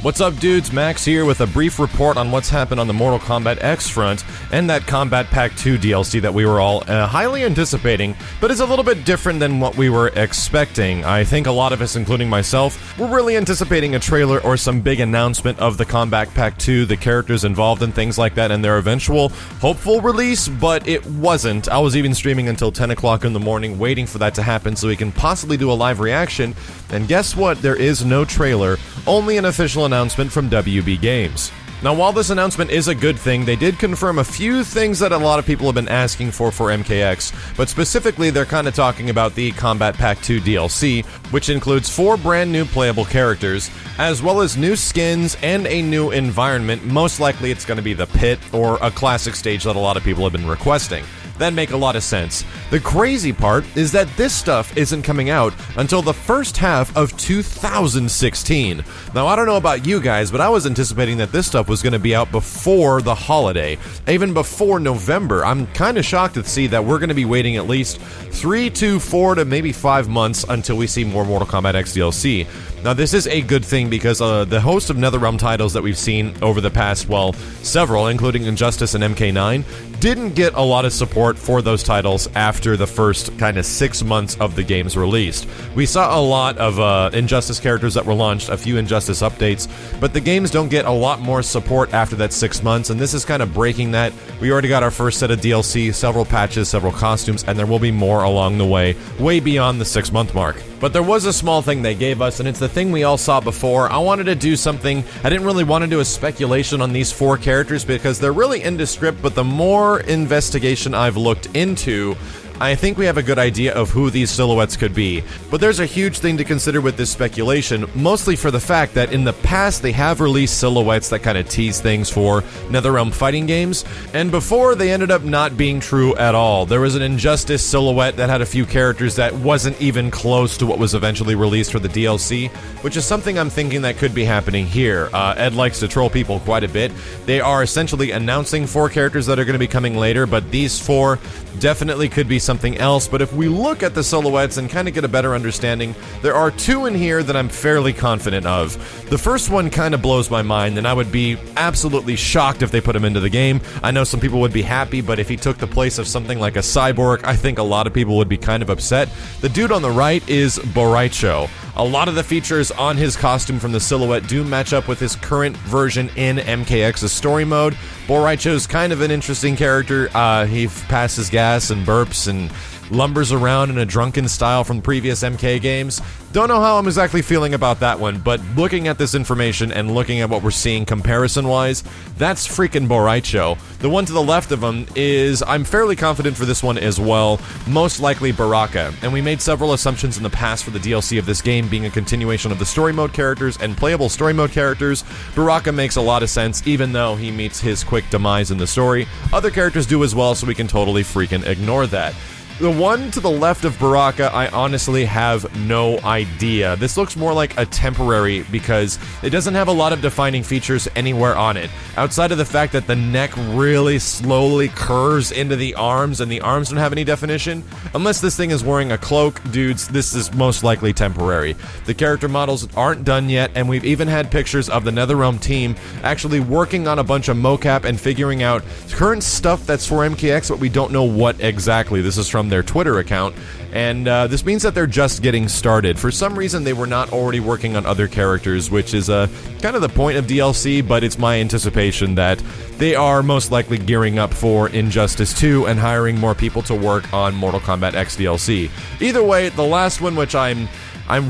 What's up, dudes? Max here with a brief report on what's happened on the Mortal Kombat X front and that Kombat Pack 2 DLC that we were all highly anticipating, but is a little bit different than what we were expecting. I think a lot of us, including myself, were really anticipating a trailer or some big announcement of the Kombat Pack 2, the characters involved and things like that, and their eventual hopeful release, but it wasn't. I was even streaming until 10 o'clock in the morning waiting for that to happen so we can possibly do a live reaction, and guess what? There is no trailer, only an official announcement from WB Games. Now, while this announcement is a good thing, they did confirm a few things that a lot of people have been asking for MKX, but specifically they're kind of talking about the Kombat Pack 2 DLC, which includes 4 brand new playable characters, as well as new skins and a new environment. Most likely it's going to be the pit, or a classic stage that a lot of people have been requesting. That make a lot of sense. The crazy part is that this stuff isn't coming out until the first half of 2016. Now, I don't know about you guys, but I was anticipating that this stuff was going to be out before the holiday, even before November. I'm kind of shocked to see that we're going to be waiting at least 3 to 4 to maybe 5 months until we see more Mortal Kombat X DLC. Now, this is a good thing because the host of NetherRealm titles that we've seen over the past, well, several, including Injustice and MK9, didn't get a lot of support for those titles after the first kind of 6 months of the games released. We saw a lot of Injustice characters that were launched, a few Injustice updates, but the games don't get a lot more support after that 6 months, and this is kind of breaking that. We already got our first set of DLC, several patches, several costumes, and there will be more along the way beyond the 6-month mark. But there was a small thing they gave us, and it's the thing we all saw before. I wanted to do something. I didn't really want to do a speculation on these 4 characters because they're really indescript, but the more investigation I've looked into, I think we have a good idea of who these silhouettes could be. But there's a huge thing to consider with this speculation, mostly for the fact that in the past they have released silhouettes that kind of tease things for NetherRealm fighting games, and before they ended up not being true at all. There was an Injustice silhouette that had a few characters that wasn't even close to what was eventually released for the DLC, which is something I'm thinking that could be happening here. Ed likes to troll people quite a bit. They are essentially announcing 4 characters that are going to be coming later, but these 4 definitely could be something else. But if we look at the silhouettes and kind of get a better understanding, there are 2 in here that I'm fairly confident of. The first one kind of blows my mind, and I would be absolutely shocked if they put him into the game. I know some people would be happy, but if he took the place of something like a Cyborg, I think a lot of people would be kind of upset. The dude on the right is Boraicho. A lot of the features on his costume from the silhouette do match up with his current version in MKX's story mode. Boraicho's kind of an interesting character. He passes gas and burps and lumbers around in a drunken style from previous MK games. Don't know how I'm exactly feeling about that one, but looking at this information and looking at what we're seeing comparison-wise, that's freaking Boraicho. The one to the left of him is, I'm fairly confident for this one as well, most likely Baraka. And we made several assumptions in the past for the DLC of this game being a continuation of the story mode characters and playable story mode characters. Baraka makes a lot of sense, even though he meets his quick demise in the story. Other characters do as well, so we can totally freaking ignore that. The one to the left of Baraka, I honestly have no idea. This looks more like a temporary because it doesn't have a lot of defining features anywhere on it. Outside of the fact that the neck really slowly curves into the arms and the arms don't have any definition. Unless this thing is wearing a cloak, dudes, this is most likely temporary. The character models aren't done yet, and we've even had pictures of the NetherRealm team actually working on a bunch of mocap and figuring out current stuff that's for MKX, but we don't know what exactly. This is from their Twitter account, and this means that they're just getting started. For some reason, they were not already working on other characters, which is kind of the point of DLC, but it's my anticipation that they are most likely gearing up for Injustice 2 and hiring more people to work on Mortal Kombat X DLC. Either way, the last one, which I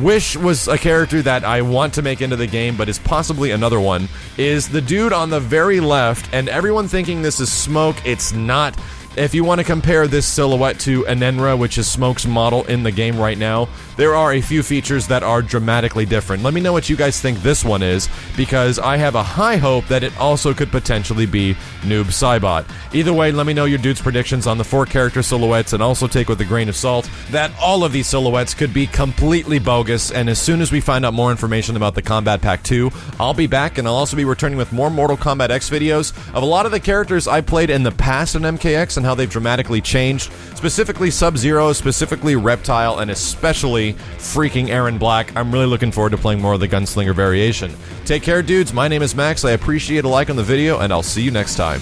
wish was a character that I want to make into the game, but is possibly another one, is the dude on the very left, and everyone thinking this is Smoke. It's not. If you want to compare this silhouette to Anenra, which is Smoke's model in the game right now, there are a few features that are dramatically different. Let me know what you guys think this one is, because I have a high hope that it also could potentially be Noob Saibot. Either way, let me know your dudes' predictions on the 4 character silhouettes, and also take with a grain of salt that all of these silhouettes could be completely bogus, and as soon as we find out more information about the Kombat Pack 2, I'll be back, and I'll also be returning with more Mortal Kombat X videos of a lot of the characters I played in the past in MKX and how they've dramatically changed, specifically Sub-Zero, specifically Reptile, and especially freaking Aaron Black. I'm really looking forward to playing more of the Gunslinger variation. Take care, dudes. My name is Max. I appreciate a like on the video, and I'll see you next time.